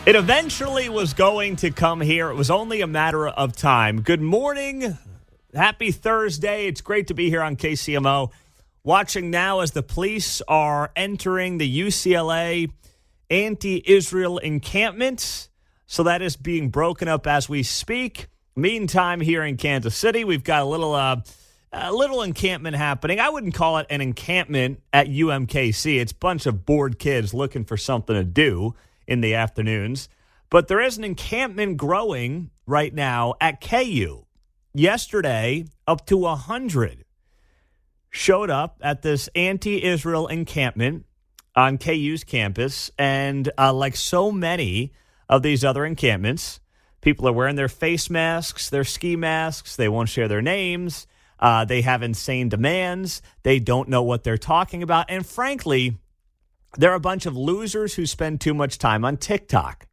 It eventually was going to come here. It was only a matter of time. Good morning. Happy Thursday. It's great to be here on KCMO. Watching now as the police are entering the UCLA anti-Israel encampment. So that is being broken up as we speak. Meantime, here in Kansas City, we've got a little encampment happening. I wouldn't call it an encampment at UMKC. It's a bunch of bored kids looking for something to do in the afternoons. But there is an encampment growing right now at KU. Yesterday, up to 100 showed up at this anti-Israel encampment on KU's campus. And like so many of these other encampments, people are wearing their face masks, their ski masks. They won't share their names. They have insane demands. They don't know what they're talking about. And frankly, they're a bunch of losers who spend too much time on TikTok.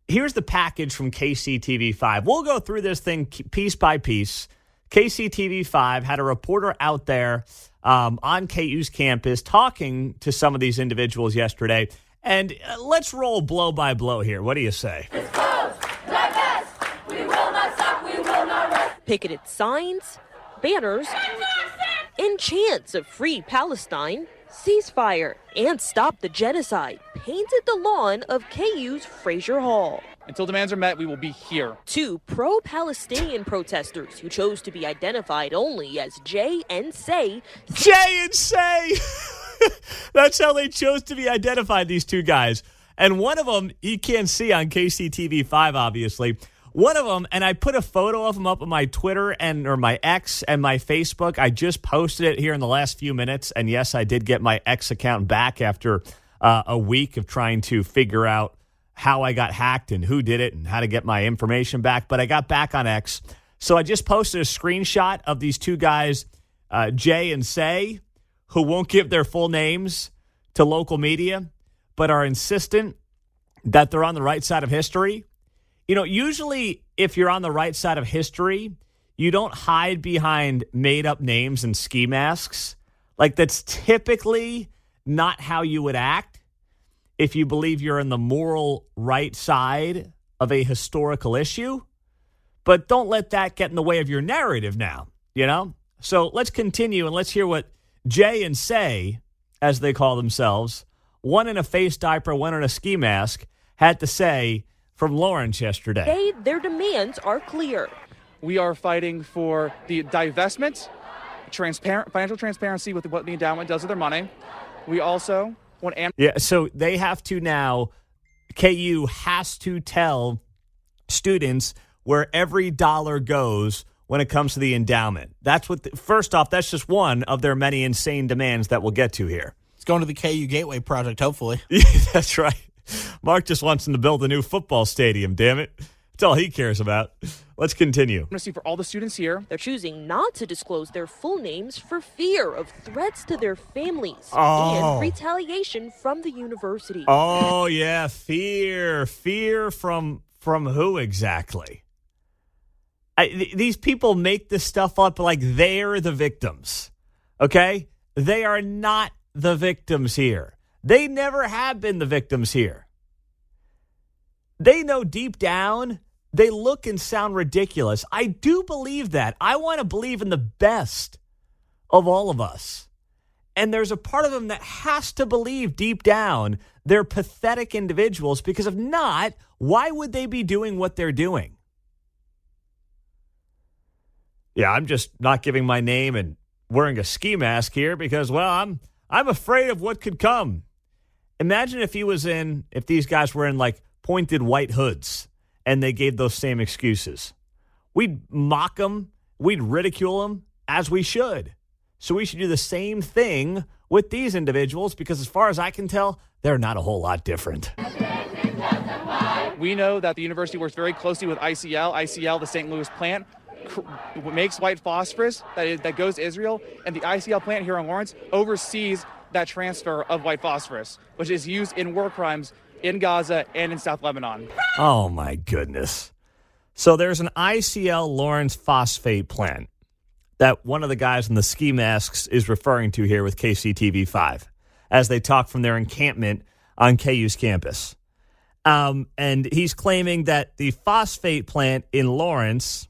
Here's the package from KCTV5. We'll go through this thing piece by piece. KCTV5 had a reporter out there on KU's campus talking to some of these individuals yesterday. And let's roll blow by blow here. What do you say? It's close, not fast. We will not stop. We will not rest. Picketed signs, banners, and chants of Free Palestine, ceasefire, and stop the genocide painted the lawn of KU's Fraser Hall. Until demands are met, we will be here. Two pro-Palestinian protesters who chose to be identified only as Jay and Say. Jay and Say! That's how they chose to be identified, these two guys. And one of them, you can't see on KCTV5, obviously. One of them, and I put a photo of him up on my Twitter or my X and my Facebook. I just posted it here in the last few minutes. And yes, I did get my X account back after a week of trying to figure out how I got hacked and who did it and how to get my information back. But I got back on X. So I just posted a screenshot of these two guys, Jay and Say, who won't give their full names to local media, but are insistent that they're on the right side of history. You know, usually if you're on the right side of history, you don't hide behind made-up names and ski masks. Like, that's typically not how you would act if you believe you're in the moral right side of a historical issue. But don't let that get in the way of your narrative now, you know? So let's continue and let's hear what Jay and Say, as they call themselves, one in a face diaper, one in a ski mask, had to say from Lawrence yesterday. Their demands are clear. We are fighting for the divestment, financial transparency with what the endowment does with their money. We also want... So they have to now, KU has to tell students where every dollar goes when it comes to the endowment. That's what, first off, that's just one of their many insane demands that we'll get to here. It's going to the KU Gateway project, hopefully. Yeah, that's right. Mark just wants them to build a new football stadium, damn it. That's all he cares about. Let's continue. I'm going to see for all the students here. They're choosing not to disclose their full names for fear of threats to their families and retaliation from the university. Oh, yeah, fear. Fear from who exactly? These people make this stuff up like they're the victims, okay? They are not the victims here. They never have been the victims here. They know deep down they look and sound ridiculous. I do believe that. I want to believe in the best of all of us. And there's a part of them that has to believe deep down they're pathetic individuals, because if not, why would they be doing what they're doing? Yeah, I'm just not giving my name and wearing a ski mask here because, well, I'm afraid of what could come. Imagine if these guys were in like pointed white hoods and they gave those same excuses. We'd mock them. We'd ridicule them, as we should. So we should do the same thing with these individuals because as far as I can tell, they're not a whole lot different. We know that the university works very closely with ICL. ICL, the St. Louis plant, makes white phosphorus that goes to Israel, and the ICL plant here in Lawrence oversees that transfer of white phosphorus, which is used in war crimes in Gaza and in South Lebanon. Oh, my goodness. So there's an ICL Lawrence phosphate plant that one of the guys in the ski masks is referring to here with KCTV5 as they talk from their encampment on KU's campus. And he's claiming that the phosphate plant in Lawrence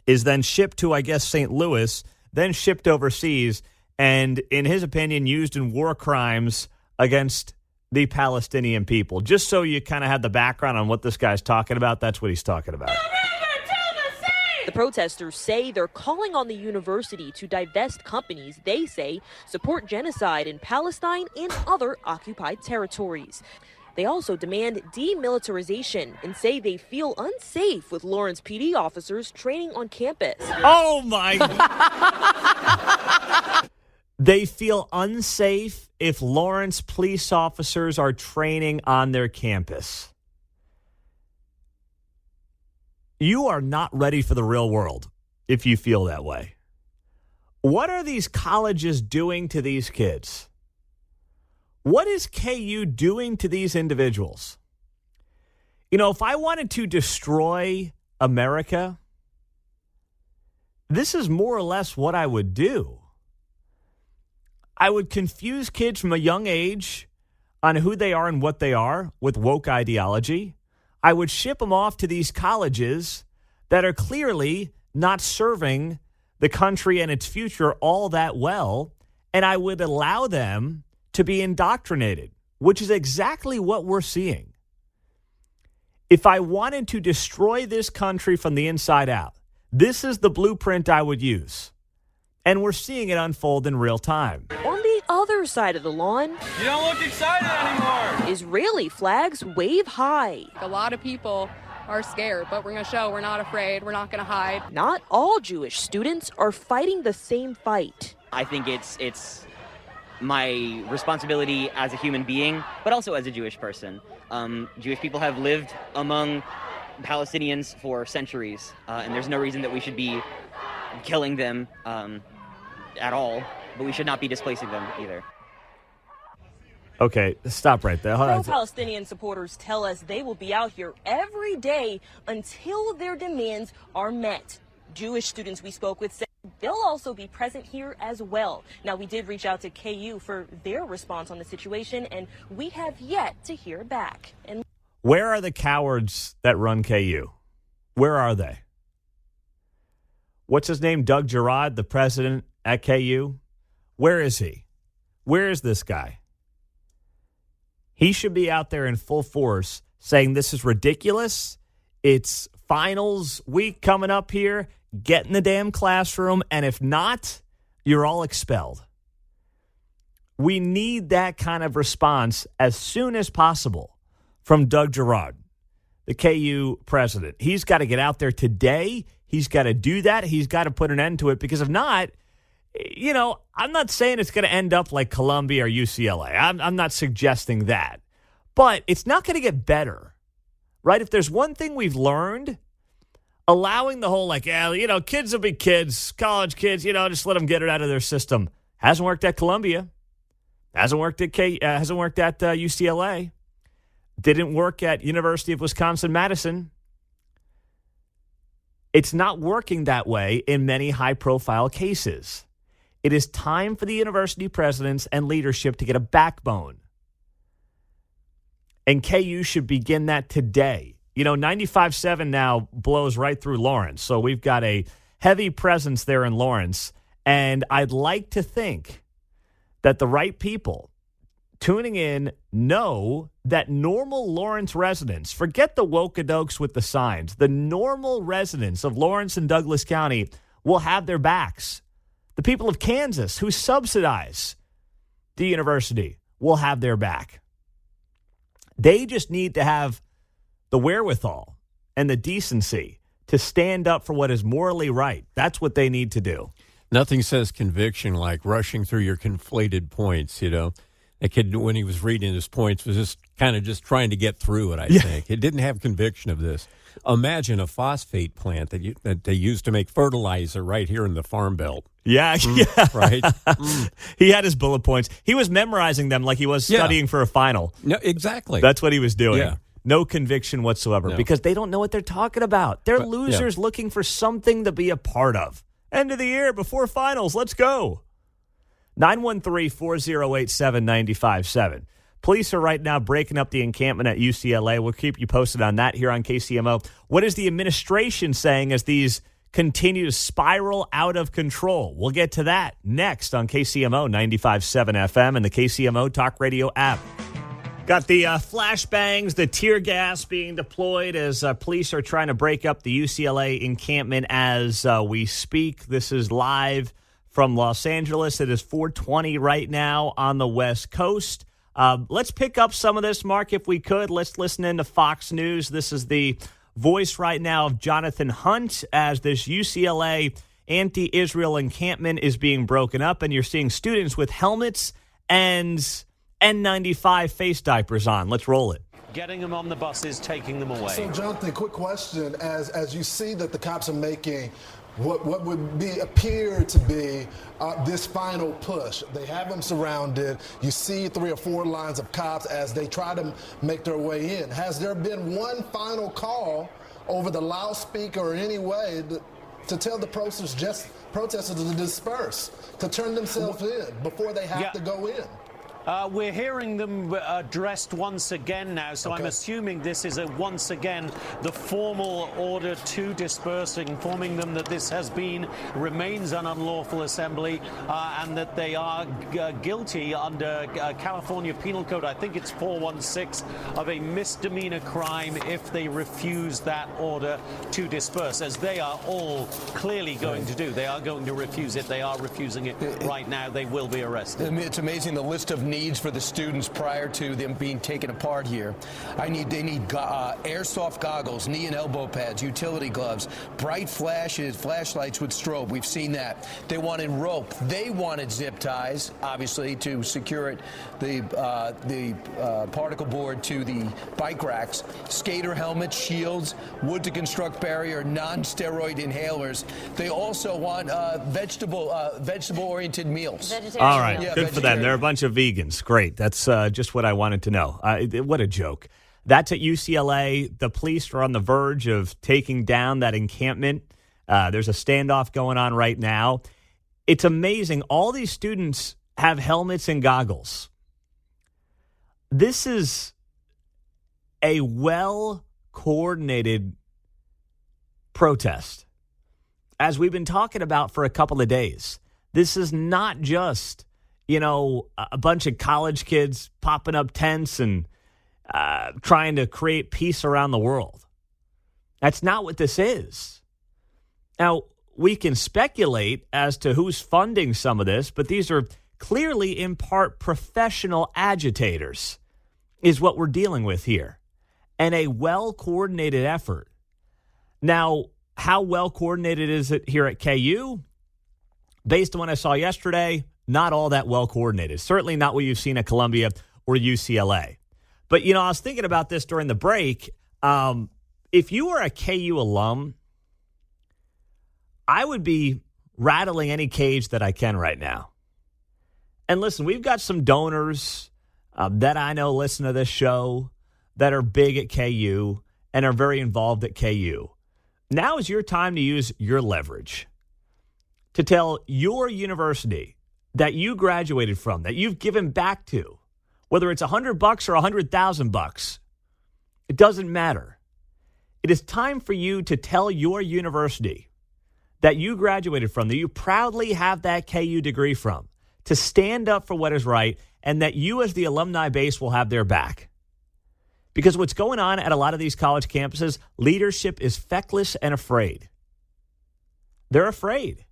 is then shipped to, I guess, St. Louis, then shipped overseas, and in his opinion, used in war crimes against the Palestinian people. Just so you kind of have the background on what this guy's talking about, that's what he's talking about. The protesters say they're calling on the university to divest companies they say support genocide in Palestine and other occupied territories. They also demand demilitarization and say they feel unsafe with Lawrence PD officers training on campus. Oh, my God. They feel unsafe if Lawrence police officers are training on their campus. You are not ready for the real world if you feel that way. What are these colleges doing to these kids? What is KU doing to these individuals? You know, if I wanted to destroy America, this is more or less what I would do. I would confuse kids from a young age on who they are and what they are with woke ideology. I would ship them off to these colleges that are clearly not serving the country and its future all that well, and I would allow them to be indoctrinated, which is exactly what we're seeing. If I wanted to destroy this country from the inside out, this is the blueprint I would use. And we're seeing it unfold in real time. On the other side of the lawn, You don't look excited anymore. Israeli flags wave high. A lot of people are scared, but we're going to show we're not afraid. We're not going to hide. Not all Jewish students are fighting the same fight. I think it's my responsibility as a human being, but also as a Jewish person. Jewish people have lived among Palestinians for centuries, and there's no reason that we should be killing them at all, but we should not be displacing them either. Okay, stop right there. Hold on. Pro-Palestinian supporters tell us they will be out here every day until their demands are met. Jewish students we spoke with said they'll also be present here as well. Now, we did reach out to KU for their response on the situation, and we have yet to hear back. And where are the cowards that run KU? Where are they? What's his name? Doug Girard, the president at KU? Where is he? Where is this guy? He should be out there in full force saying this is ridiculous. It's finals week coming up here. Get in the damn classroom, and if not, you're all expelled. We need that kind of response as soon as possible from Doug Girard, the KU president. He's got to get out there today. He's got to do that. He's got to put an end to it, because if not, you know, I'm not saying it's going to end up like Columbia or UCLA. I'm not suggesting that. But it's not going to get better, right? If there's one thing we've learned, allowing the whole, like, yeah, you know, kids will be kids, college kids, you know, just let them get it out of their system. Hasn't worked at Columbia. Hasn't worked at UCLA. Didn't work at University of Wisconsin-Madison. It's not working that way in many high-profile cases. It is time for the university presidents and leadership to get a backbone. And KU should begin that today. You know, 95.7 now blows right through Lawrence. So we've got a heavy presence there in Lawrence. And I'd like to think that the right people tuning in know that normal Lawrence residents, forget the woke-a-dokes with the signs, the normal residents of Lawrence and Douglas County will have their backs. The people of Kansas who subsidize the university will have their back. They just need to have the wherewithal and the decency to stand up for what is morally right. That's what they need to do. Nothing says conviction like rushing through your conflated points, you know. That kid, when he was reading his points, was just kind of just trying to get through it, I think. It didn't have conviction of this. Imagine a phosphate plant that they used to make fertilizer right here in the Farm Belt. Yeah. Right? He had his bullet points. He was memorizing them like he was studying for a final. No, exactly. That's what he was doing. Yeah. No conviction whatsoever because they don't know what they're talking about. They're losers looking for something to be a part of. End of the year, before finals, let's go. 913-408-7957. Police are right now breaking up the encampment at UCLA. We'll keep you posted on that here on KCMO. What is the administration saying as these continue to spiral out of control? We'll get to that next on KCMO 95.7 FM and the KCMO Talk Radio app. Got the flashbangs, the tear gas being deployed as police are trying to break up the UCLA encampment as we speak. This is live from Los Angeles. It is 4:20 right now on the West Coast. Let's pick up some of this, Mark, if we could. Let's listen into Fox News. This is the voice right now of Jonathan Hunt as this UCLA anti-Israel encampment is being broken up, and you're seeing students with helmets and N95 face diapers on. Let's roll it. Getting them on the buses, taking them away. So, Jonathan, quick question. As you see that the cops are making what would appear to be this final push, they have them surrounded. You see 3 or 4 lines of cops as they try to make their way in. Has there been one final call over the loudspeaker or any way to tell the protesters to disperse, to turn themselves in before they have to go in? We're hearing them addressed once again now, so I'm assuming this is once again the formal order to disperse, informing them that this remains an unlawful assembly and that they are guilty under California Penal Code, I think it's 416, of a misdemeanor crime if they refuse that order to disperse, as they are all clearly going to do. They are going to refuse it. They are refusing it right now. They will be arrested. It's amazing the list of needs for the students prior to them being taken apart here. They need airsoft goggles, knee and elbow pads, utility gloves, bright flashlights with strobe. We've seen that. They wanted rope. They wanted zip ties, obviously, to secure it, the particle board to the bike racks, skater helmets, shields, wood to construct barrier, non-steroid inhalers. They also want vegetable-oriented meals. All right, good for them. They're a bunch of vegans. Great. That's just what I wanted to know. What a joke. That's at UCLA. The police are on the verge of taking down that encampment. There's a standoff going on right now. It's amazing. All these students have helmets and goggles. This is a well-coordinated protest, as we've been talking about for a couple of days. This is not just a bunch of college kids popping up tents and trying to create peace around the world. That's not what this is. Now, we can speculate as to who's funding some of this, but these are clearly in part professional agitators is what we're dealing with here, and a well-coordinated effort. Now, how well-coordinated is it here at KU? Based on what I saw yesterday, not all that well coordinated. Certainly not what you've seen at Columbia or UCLA. But, I was thinking about this during the break. If you were a KU alum, I would be rattling any cage that I can right now. And listen, we've got some donors that I know listen to this show that are big at KU and are very involved at KU. Now is your time to use your leverage to tell your university that you graduated from, that you've given back to, whether it's $100 or $100,000, it doesn't matter. It is time for you to tell your university that you graduated from, that you proudly have that KU degree from, to stand up for what is right, and that you as the alumni base will have their back. Because what's going on at a lot of these college campuses, leadership is feckless and afraid. They're afraid.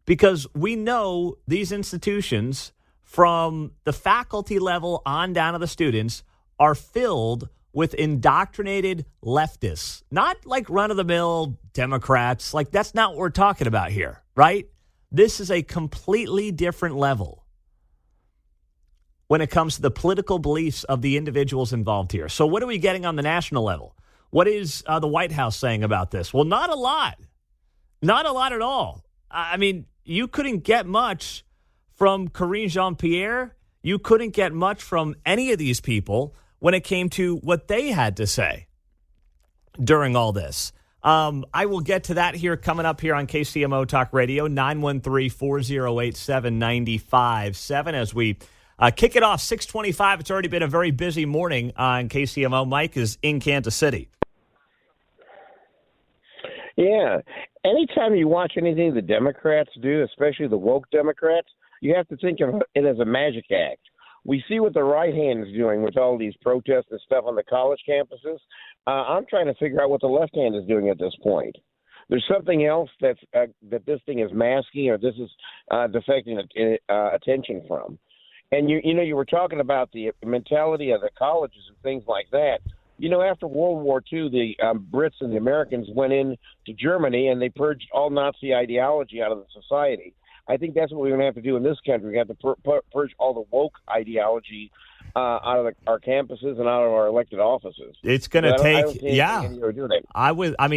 Because we know these institutions, from the faculty level on down to the students, are filled with indoctrinated leftists. Not like run-of-the-mill Democrats. Like, that's not what we're talking about here, right? This is a completely different level when it comes to the political beliefs of the individuals involved here. So what are we getting on the national level? What is the White House saying about this? Well, not a lot. Not a lot at all. I mean, you couldn't get much from Karine Jean-Pierre. You couldn't get much from any of these people when it came to what they had to say during all this. I will get to that here coming up here on KCMO Talk Radio, 913-408-7957, as we Kick it off 6:25. It's already been a very busy morning on KCMO. Mike is in Kansas City. Yeah. Anytime you watch anything the Democrats do, especially the woke Democrats, you have to think of it as a magic act. We see what the right hand is doing with all these protests and stuff on the college campuses. I'm trying to figure out what the left hand is doing at this point. There's something else that this thing is masking, or this is deflecting attention from. And you were talking about the mentality of the colleges and things like that. After World War II, the Brits and the Americans went in to Germany and they purged all Nazi ideology out of the society. I think that's what we're going to have to do in this country. We have to purge all the woke ideology out of our campuses and out of our elected offices. It's going to take,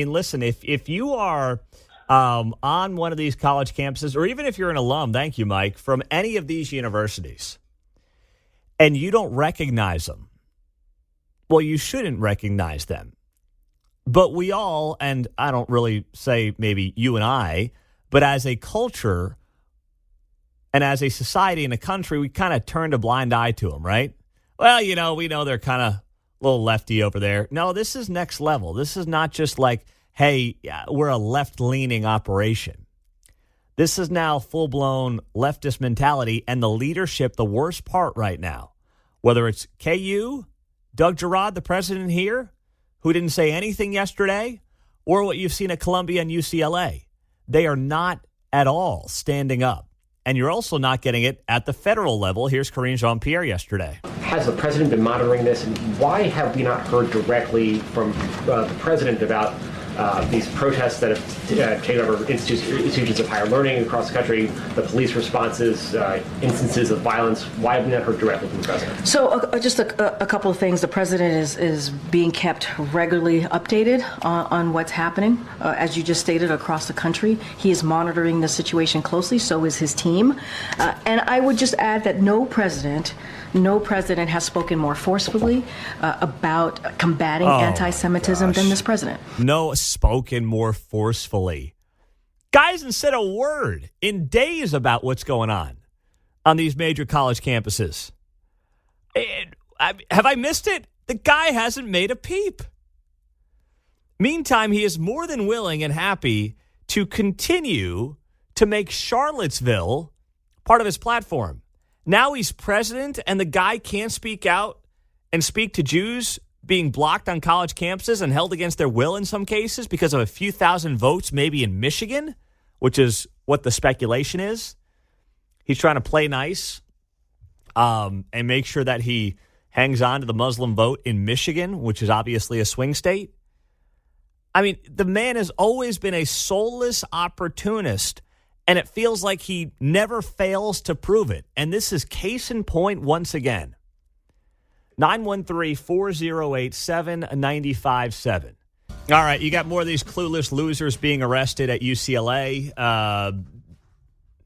listen, if you are on one of these college campuses, or even if you're an alum, thank you, Mike, from any of these universities, and you don't recognize them, well, you shouldn't recognize them. But we all, and I don't really say maybe you and I, but as a culture and as a society and a country, we kind of turned a blind eye to them, right? Well, we know they're kind of a little lefty over there. No, this is next level. This is not just like, hey, we're a left-leaning operation. This is now full-blown leftist mentality, and the leadership, the worst part right now, whether it's KU, Doug Girard, the president here, who didn't say anything yesterday, or what you've seen at Columbia and UCLA. They are not at all standing up. And you're also not getting it at the federal level. Here's Karine Jean-Pierre yesterday. Has the president been monitoring this? And why have we not heard directly from the president about these protests that have taken over institutions of higher learning across the country, the police responses, instances of violence? Why have we not heard directly from the president? So just a couple of things. The president is being kept regularly updated on what's happening. As you just stated, across the country, he is monitoring the situation closely. So is his team. And I would just add that no president has spoken more forcefully about combating anti-Semitism than this president. No, spoken more forcefully. Guy hasn't said a word in days about what's going on these major college campuses. Have I missed it? The guy hasn't made a peep. Meantime, he is more than willing and happy to continue to make Charlottesville part of his platform. Now he's president, and the guy can't speak out and speak to Jews being blocked on college campuses and held against their will in some cases because of a few thousand votes, maybe in Michigan, which is what the speculation is. He's trying to play nice and make sure that he hangs on to the Muslim vote in Michigan, which is obviously a swing state. I mean, the man has always been a soulless opportunist, and it feels like he never fails to prove it. And this is case in point once again. 913-408-7957. All right, you got more of these clueless losers being arrested at UCLA.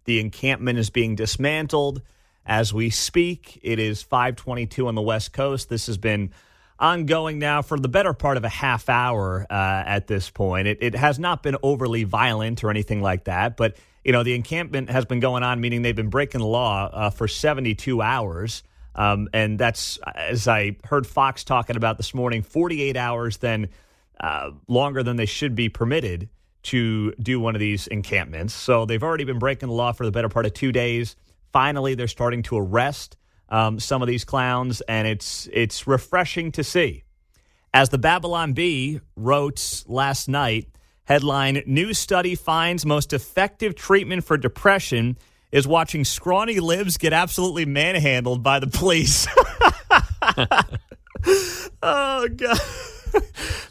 The encampment is being dismantled as we speak. It is 5:22 on the West Coast. This has been ongoing now for the better part of a half hour at this point. It has not been overly violent or anything like that, but the encampment has been going on, meaning they've been breaking the law for 72 hours. And that's, as I heard Fox talking about this morning, 48 hours then longer than they should be permitted to do one of these encampments. So they've already been breaking the law for the better part of 2 days. Finally, they're starting to arrest some of these clowns, and it's refreshing to see. As the Babylon Bee wrote last night, headline, new study finds most effective treatment for depression is watching scrawny libs get absolutely manhandled by the police. Oh, God.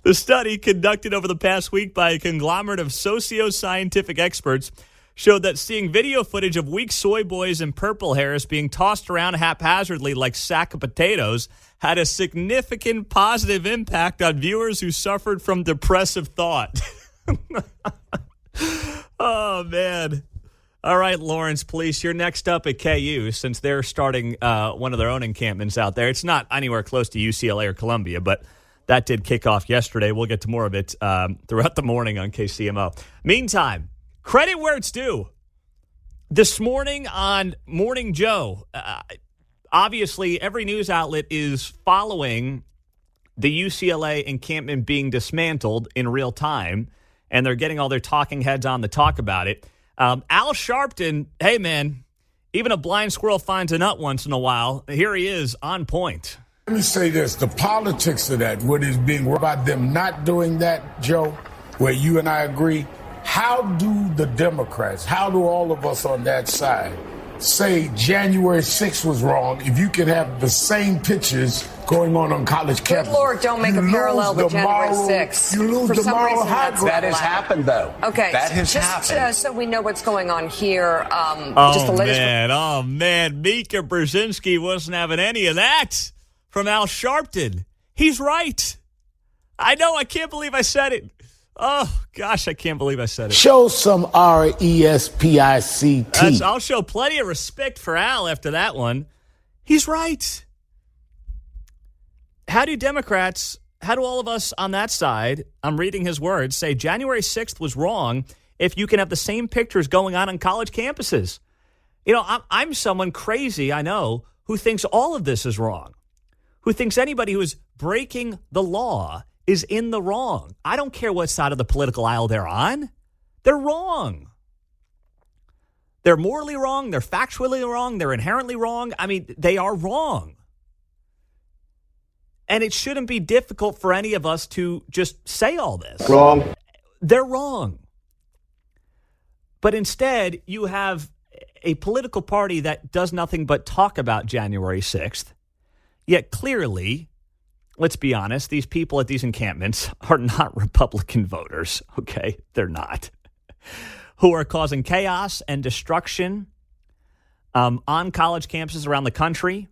The study, conducted over the past week by a conglomerate of socio-scientific experts, showed that seeing video footage of weak soy boys and purple hairs being tossed around haphazardly like sack of potatoes had a significant positive impact on viewers who suffered from depressive thought. Oh, man. All right, Lawrence Police, you're next up at KU since they're starting one of their own encampments out there. It's not anywhere close to UCLA or Columbia, but that did kick off yesterday. We'll get to more of it throughout the morning on KCMO. Meantime, credit where it's due. This morning on Morning Joe, obviously, every news outlet is following the UCLA encampment being dismantled in real time, and they're getting all their talking heads on to talk about it. Al Sharpton, hey, man, even a blind squirrel finds a nut once in a while. Here he is on point. Let me say this. The politics of that, what is being worried about them not doing that, Joe, where you and I agree, how do the Democrats, how do all of us on that side say January 6th was wrong if you can have the same pictures going on college campuses? Good Lord, don't make a parallel with January 6th. You lose the moral high ground. That has happened, though. Okay, that has happened. So we know what's going on here. Oh, man. Mika Brzezinski wasn't having any of that from Al Sharpton. He's right. I know. I can't believe I said it. Oh, gosh, I can't believe I said it. Show some RESPICT. I'll show plenty of respect for Al after that one. He's right. How do all of us on that side, I'm reading his words, say January 6th was wrong if you can have the same pictures going on college campuses? You know, I'm someone crazy, I know, who thinks all of this is wrong, who thinks anybody who is breaking the law is in the wrong. I don't care what side of the political aisle they're on. They're wrong. They're morally wrong. They're factually wrong. They're inherently wrong. I mean, they are wrong. And it shouldn't be difficult for any of us to just say all this. Wrong. They're wrong. But instead, you have a political party that does nothing but talk about January 6th, yet clearly, let's be honest, these people at these encampments are not Republican voters, okay? They're not. Who are causing chaos and destruction on college campuses around the country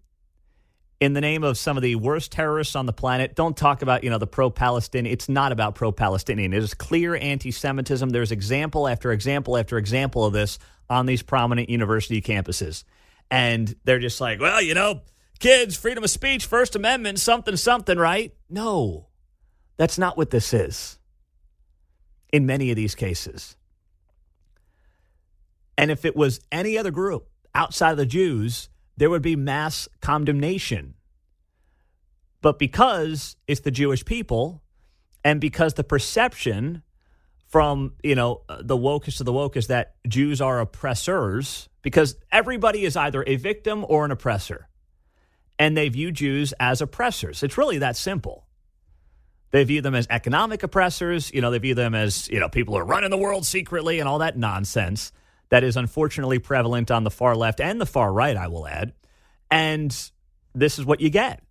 in the name of some of the worst terrorists on the planet. Don't talk about, the pro-Palestinian. It's not about pro-Palestinian. It is clear anti-Semitism. There's example after example after example of this on these prominent university campuses. And they're just like, well, kids, freedom of speech, First Amendment, something, right? No, that's not what this is in many of these cases. And if it was any other group outside of the Jews, there would be mass condemnation. But because it's the Jewish people, and because the perception from, the wokest of the woke is that Jews are oppressors, because everybody is either a victim or an oppressor. And they view Jews as oppressors. It's really that simple. They view them as economic oppressors. They view them as, people who are running the world secretly and all that nonsense that is unfortunately prevalent on the far left and the far right, I will add. And this is what you get.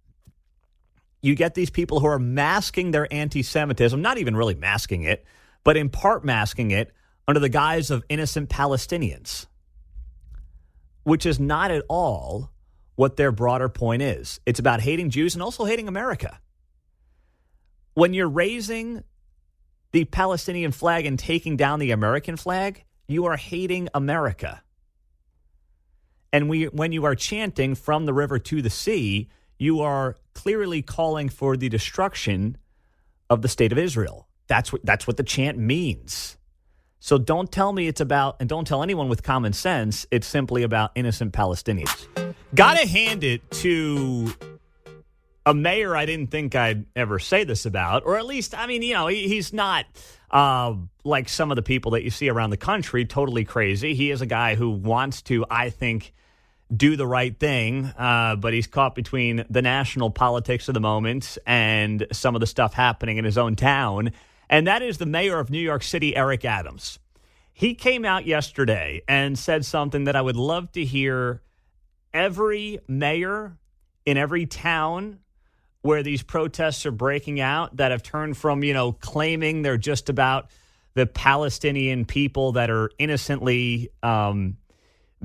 You get these people who are masking their anti-Semitism, not even really masking it, but in part masking it under the guise of innocent Palestinians, which is not at all what their broader point is. It's about hating Jews and also hating America. When you're raising the Palestinian flag and taking down the American flag, you are hating America. And when you are chanting from the river to the sea, you are clearly calling for the destruction of the state of Israel. That's what the chant means. So don't tell me it's about, and don't tell anyone with common sense, it's simply about innocent Palestinians. Gotta hand it to a mayor I didn't think I'd ever say this about, or at least, he's not like some of the people that you see around the country, totally crazy. He is a guy who wants to, I think, do the right thing, but he's caught between the national politics of the moment and some of the stuff happening in his own town, and that is the mayor of New York City, Eric Adams. He came out yesterday and said something that I would love to hear every mayor in every town where these protests are breaking out that have turned from, claiming they're just about the Palestinian people that are innocently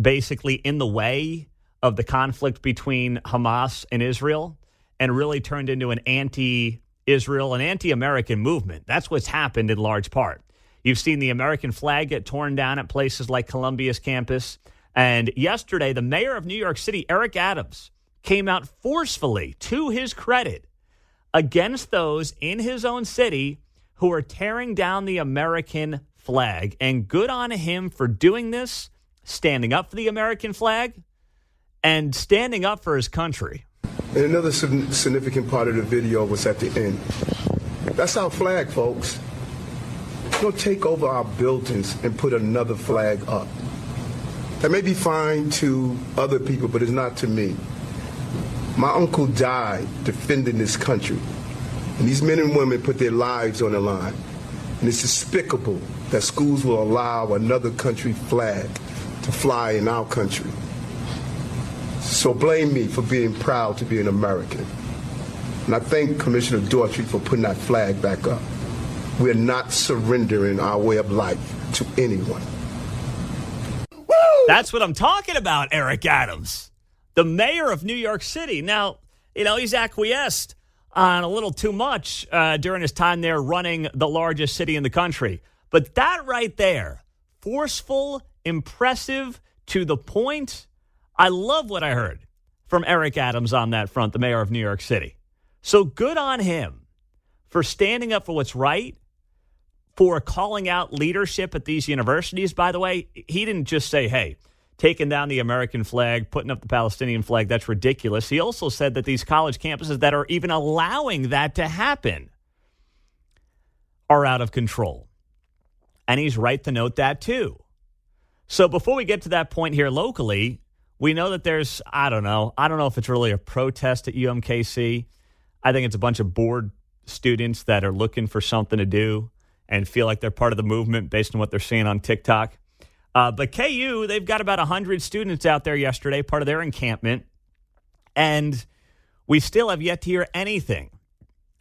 basically in the way of the conflict between Hamas and Israel, and really turned into an anti-Israel and anti-American movement. That's what's happened in large part. You've seen the American flag get torn down at places like Columbia's campus. And yesterday, the mayor of New York City, Eric Adams, came out forcefully, to his credit, against those in his own city who are tearing down the American flag. And good on him for doing this, standing up for the American flag, and standing up for his country. And another significant part of the video was at the end. That's our flag, folks. Don't take over our buildings and put another flag up. That may be fine to other people, but it's not to me. My uncle died defending this country. And these men and women put their lives on the line. And it's despicable that schools will allow another country flag to fly in our country. So blame me for being proud to be an American. And I thank Commissioner Daughtry for putting that flag back up. We're not surrendering our way of life to anyone. That's what I'm talking about, Eric Adams, the mayor of New York City. Now, he's acquiesced on a little too much during his time there running the largest city in the country. But that right there, forceful, impressive, to the point. I love what I heard from Eric Adams on that front, the mayor of New York City. So good on him for standing up for what's right, for calling out leadership at these universities. By the way, he didn't just say, hey, taking down the American flag, putting up the Palestinian flag, that's ridiculous. He also said that these college campuses that are even allowing that to happen are out of control. And he's right to note that too. So before we get to that point here locally, we know that there's, I don't know if it's really a protest at UMKC. I think it's a bunch of bored students that are looking for something to do and feel like they're part of the movement based on what they're seeing on TikTok. But KU, they've got about 100 students out there yesterday, part of their encampment. And we still have yet to hear anything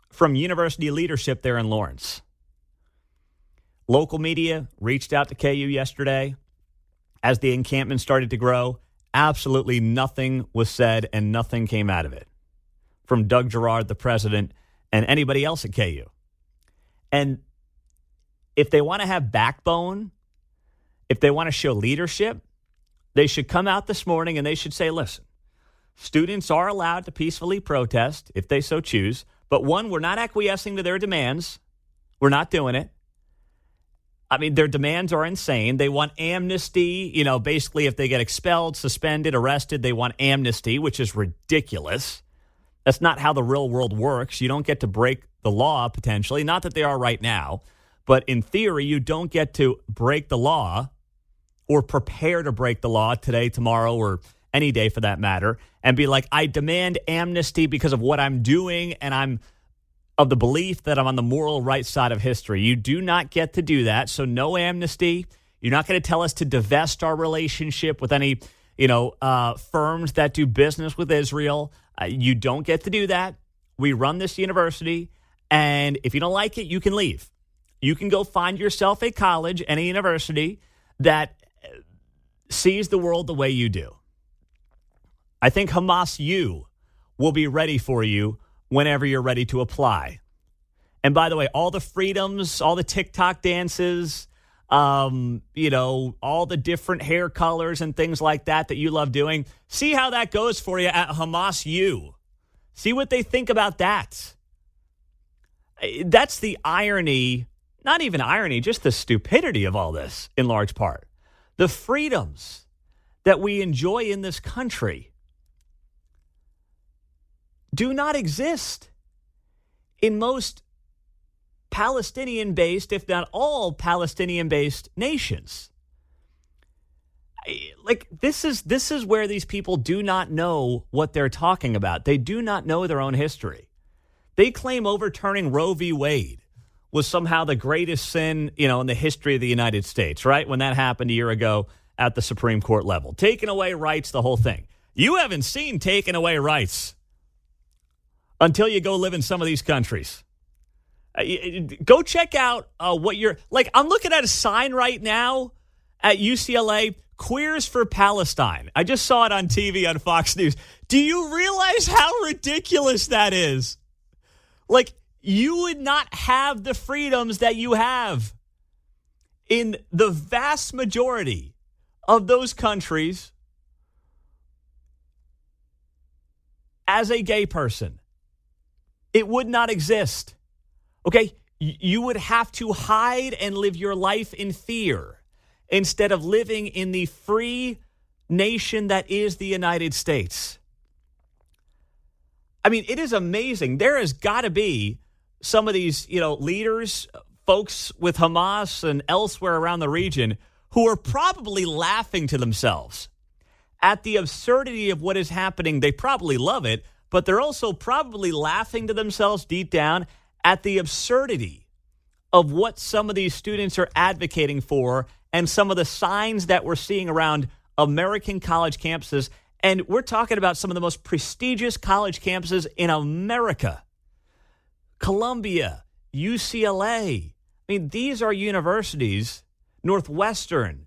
from university leadership there in Lawrence. Local media reached out to KU yesterday as the encampment started to grow. Absolutely nothing was said and nothing came out of it from Doug Girard, the president, and anybody else at KU. And if they want to have backbone, if they want to show leadership, they should come out this morning and they should say, listen, students are allowed to peacefully protest if they so choose. But one, we're not acquiescing to their demands. We're not doing it. I mean, their demands are insane. They want amnesty. Basically, if they get expelled, suspended, arrested, they want amnesty, which is ridiculous. That's not how the real world works. You don't get to break the law, potentially. Not that they are right now. But in theory, you don't get to break the law or prepare to break the law today, tomorrow, or any day for that matter, and be like, I demand amnesty because of what I'm doing, and I'm of the belief that I'm on the moral right side of history. You do not get to do that, so no amnesty. You're not going to tell us to divest our relationship with any, firms that do business with Israel. You don't get to do that. We run this university, and if you don't like it, you can leave. You can go find yourself a college and a university that sees the world the way you do. I think Hamas U will be ready for you whenever you're ready to apply. And by the way, all the freedoms, all the TikTok dances, all the different hair colors and things like that you love doing, see how that goes for you at Hamas U. See what they think about that. That's the irony, not even irony, just the stupidity of all this in large part. The freedoms that we enjoy in this country do not exist in most Palestinian-based, if not all Palestinian-based nations. This is where these people do not know what they're talking about. They do not know their own history. They claim overturning Roe v. Wade was somehow the greatest sin, in the history of the United States, right? When that happened a year ago at the Supreme Court level. Taking away rights, the whole thing. You haven't seen taking away rights until you go live in some of these countries. Go check out what you're like. I'm looking at a sign right now at UCLA, Queers for Palestine. I just saw it on TV on Fox News. Do you realize how ridiculous that is? You would not have the freedoms that you have in the vast majority of those countries as a gay person. It would not exist. Okay? You would have to hide and live your life in fear instead of living in the free nation that is the United States. I mean, it is amazing. There has got to be some of these, leaders, folks with Hamas and elsewhere around the region who are probably laughing to themselves at the absurdity of what is happening. They probably love it, but they're also probably laughing to themselves deep down at the absurdity of what some of these students are advocating for and some of the signs that we're seeing around American college campuses. And we're talking about some of the most prestigious college campuses in America. Columbia, UCLA. I mean, these are universities, Northwestern,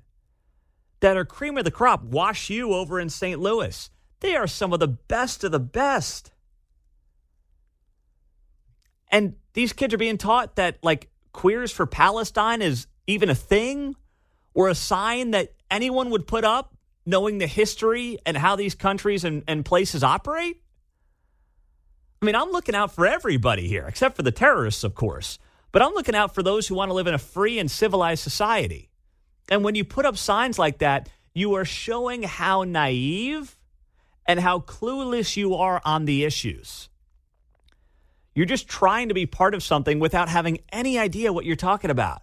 that are cream of the crop. Wash U over in St. Louis. They are some of the best of the best. And these kids are being taught that, Queers for Palestine is even a thing or a sign that anyone would put up, knowing the history and how these countries and places operate? I mean, I'm looking out for everybody here, except for the terrorists, of course. But I'm looking out for those who want to live in a free and civilized society. And when you put up signs like that, you are showing how naive and how clueless you are on the issues. You're just trying to be part of something without having any idea what you're talking about.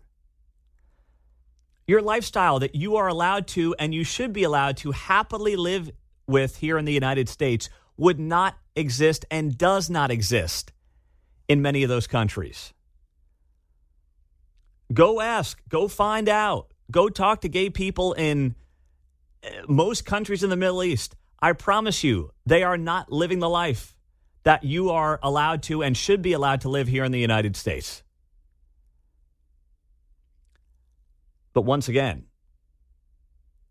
Your lifestyle that you are allowed to and you should be allowed to happily live with here in the United States would not exist and does not exist in many of those countries. Go ask, go find out, go talk to gay people in most countries in the Middle East. I promise you, they are not living the life that you are allowed to and should be allowed to live here in the United States. But once again,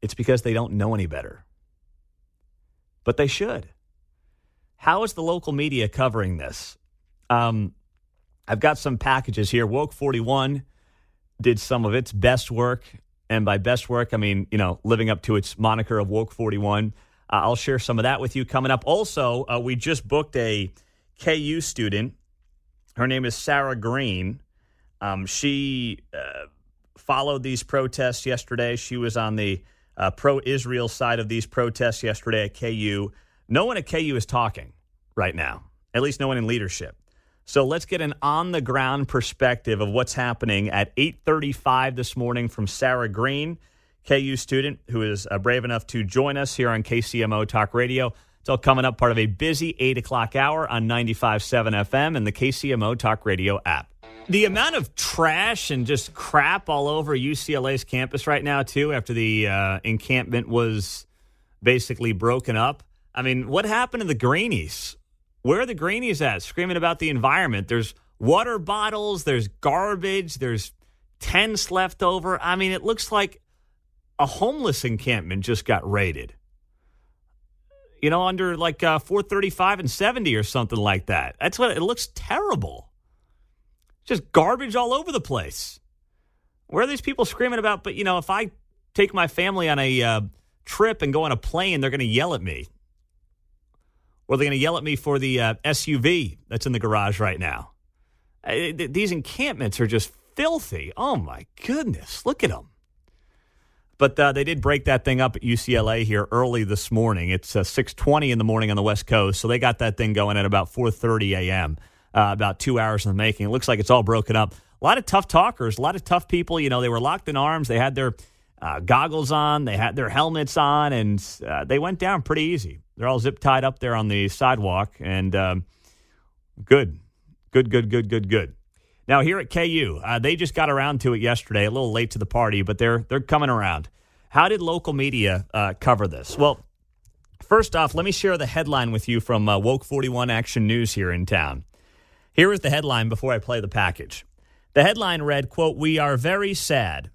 it's because they don't know any better. But they should. How is the local media covering this? I've got some packages here. Woke 41 did some of its best work. And by best work, I mean, living up to its moniker of Woke 41. I'll share some of that with you coming up. Also, we just booked a KU student. Her name is Sarah Green. She followed these protests yesterday. She was on the pro-Israel side of these protests yesterday at KU. No one at KU is talking right now, at least no one in leadership. So let's get an on-the-ground perspective of what's happening at 8:35 this morning from Sarah Green, KU student who is brave enough to join us here on KCMO Talk Radio. It's all coming up, part of a busy 8 o'clock hour on 95.7 FM and the KCMO Talk Radio app. The amount of trash and just crap all over UCLA's campus right now, too, after the encampment was basically broken up. I mean, what happened to the Greenies? Where are the Greenies at? Screaming about the environment. There's water bottles, there's garbage, there's tents left over. I mean, it looks like a homeless encampment just got raided. Under 435 and 70 or something like that. That's what it looks terrible. Just garbage all over the place. Where are these people screaming about? But, if I take my family on a trip and go on a plane, they're going to yell at me. Or they're going to yell at me for the SUV that's in the garage right now. These encampments are just filthy. Oh, my goodness. Look at them. But they did break that thing up at UCLA here early this morning. It's 6:20 in the morning on the West Coast, so they got that thing going at about 4:30 a.m., about 2 hours in the making. It looks like it's all broken up. A lot of tough talkers, a lot of tough people. They were locked in arms. They had their goggles on. They had their helmets on, and they went down pretty easy. They're all zip-tied up there on the sidewalk, and good. Now, here at KU, they just got around to it yesterday, a little late to the party, but they're coming around. How did local media cover this? Well, first off, let me share the headline with you from Woke 41 Action News here in town. Here is the headline before I play the package. The headline read, quote, "We are very sad.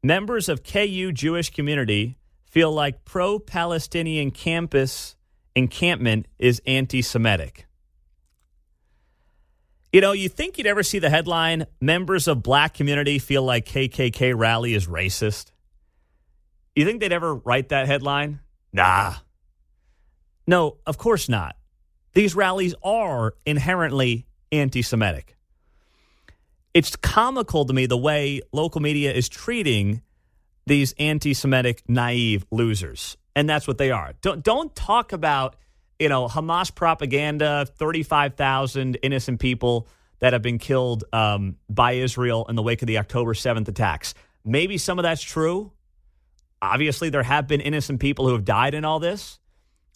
Members of KU Jewish community feel like pro-Palestinian campus encampment is anti-Semitic." You think you'd ever see the headline, "Members of black community feel like KKK rally is racist"? You think they'd ever write that headline? Nah. No, of course not. These rallies are inherently anti-Semitic. It's comical to me the way local media is treating these anti-Semitic, naive losers. And that's what they are. Don't talk about, Hamas propaganda, 35,000 innocent people that have been killed by Israel in the wake of the October 7th attacks. Maybe some of that's true. Obviously, there have been innocent people who have died in all this.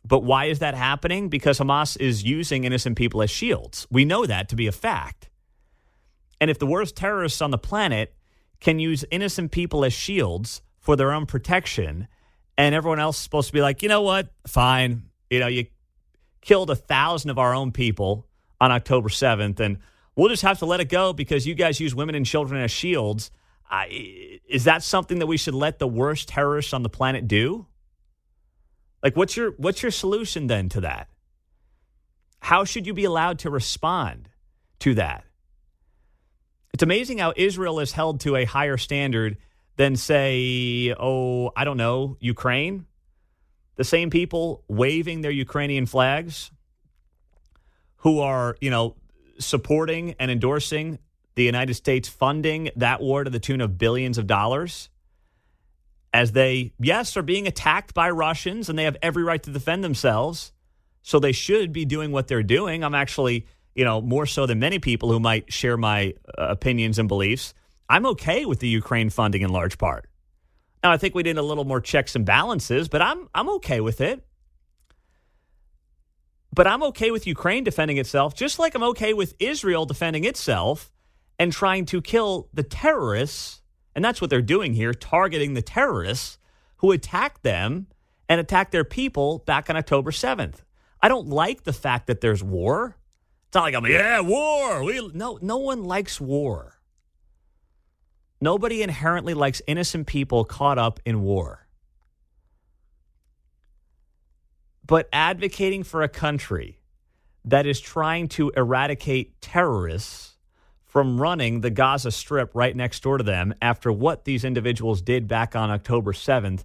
But why is that happening? Because Hamas is using innocent people as shields. We know that to be a fact. And if the worst terrorists on the planet can use innocent people as shields for their own protection, and everyone else is supposed to be like, you know what? Fine. You killed 1,000 of our own people on October 7th, and we'll just have to let it go because you guys use women and children as shields. Is that something that we should let the worst terrorists on the planet do? Like, what's your solution then to that? How should you be allowed to respond to that? It's amazing how Israel is held to a higher standard than, say, I don't know, Ukraine. The same people waving their Ukrainian flags who are, supporting and endorsing the United States funding that war to the tune of billions of dollars. As they, yes, are being attacked by Russians and they have every right to defend themselves. So they should be doing what they're doing. I'm actually, more so than many people who might share my opinions and beliefs. I'm okay with the Ukraine funding in large part. Now, I think we need a little more checks and balances, but I'm okay with it. But I'm okay with Ukraine defending itself, just like I'm okay with Israel defending itself and trying to kill the terrorists. And that's what they're doing here, targeting the terrorists who attacked them and attacked their people back on October 7th. I don't like the fact that there's war. It's not like war. No one likes war. Nobody inherently likes innocent people caught up in war. But advocating for a country that is trying to eradicate terrorists from running the Gaza Strip right next door to them after what these individuals did back on October 7th,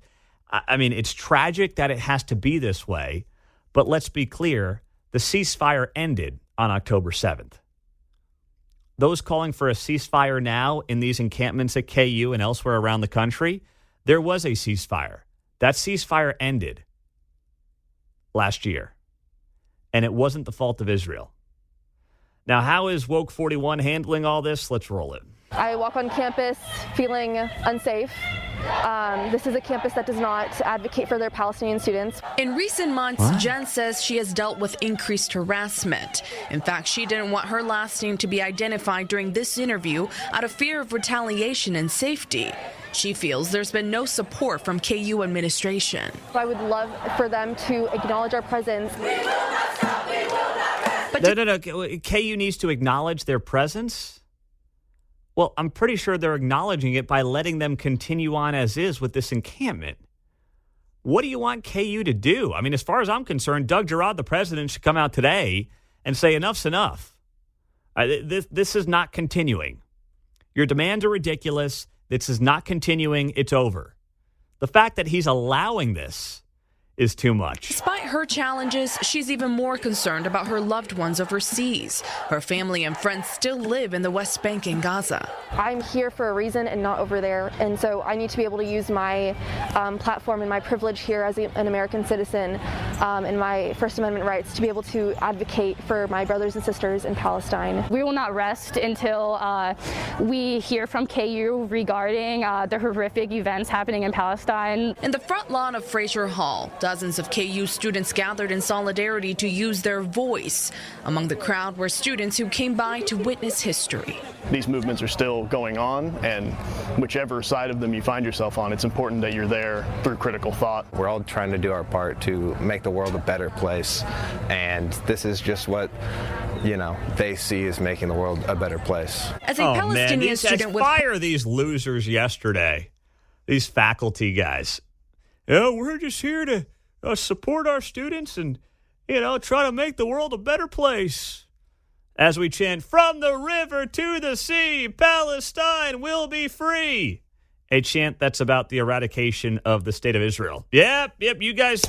I mean, it's tragic that it has to be this way, but let's be clear, the ceasefire ended on October 7th. Those calling for a ceasefire now in these encampments at KU and elsewhere around the country, there was a ceasefire. That ceasefire ended last year, and it wasn't the fault of Israel. Now, how is Woke 41 handling all this? Let's roll it. I walk on campus feeling unsafe. This is a campus that does not advocate for their Palestinian students. In recent months, Jen says she has dealt with increased harassment. In fact, she didn't want her last name to be identified during this interview out of fear of retaliation and safety. She feels there's been no support from KU administration. I would love for them to acknowledge our presence. No. KU needs to acknowledge their presence? Well, I'm pretty sure they're acknowledging it by letting them continue on as is with this encampment. What do you want KU to do? I mean, as far as I'm concerned, Doug Girard, the president, should come out today and say enough's enough. This is not continuing. Your demands are ridiculous. This is not continuing. It's over. The fact that he's allowing this is too much. Despite her challenges, she's even more concerned about her loved ones overseas. Her family and friends still live in the West Bank and Gaza. I'm here for a reason and not over there, and so I need to be able to use my platform and my privilege here as an American citizen and my First Amendment rights to be able to advocate for my brothers and sisters in Palestine. We will not rest until we hear from KU regarding the horrific events happening in Palestine. In the front lawn of Fraser Hall, dozens of KU students gathered in solidarity to use their voice. Among the crowd were students who came by to witness history. These movements are still going on, and whichever side of them you find yourself on, it's important that you're there through critical thought. We're all trying to do our part to make the world a better place, and this is just what, they see as making the world a better place. As a Palestinian student with fire these losers yesterday, these faculty guys. We're just here to support our students and, try to make the world a better place. As we chant, from the river to the sea, Palestine will be free. A chant that's about the eradication of the state of Israel. Yep, you guys,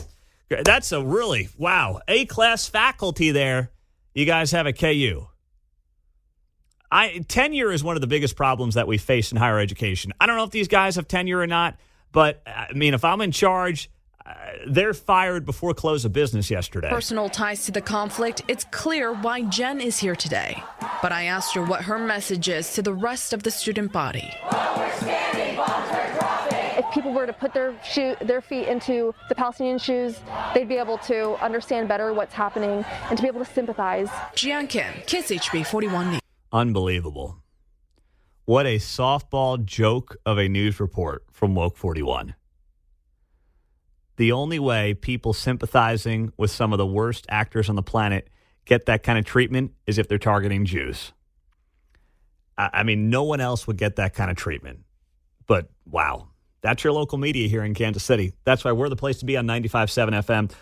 that's a really, A-class faculty there you guys have at KU. Tenure is one of the biggest problems that we face in higher education. I don't know if these guys have tenure or not, But, I mean, if I'm in charge, they're fired before close of business yesterday. Personal ties to the conflict, it's clear why Jen is here today. But I asked her what her message is to the rest of the student body. If people were to put their feet into the Palestinian shoes, they'd be able to understand better what's happening and to be able to sympathize. Jian Kim, Kids HB 41 News. Unbelievable. What a softball joke of a news report from Woke 41. The only way people sympathizing with some of the worst actors on the planet get that kind of treatment is if they're targeting Jews. I mean, no one else would get that kind of treatment. But, wow, that's your local media here in Kansas City. That's why we're the place to be on 95.7 FM.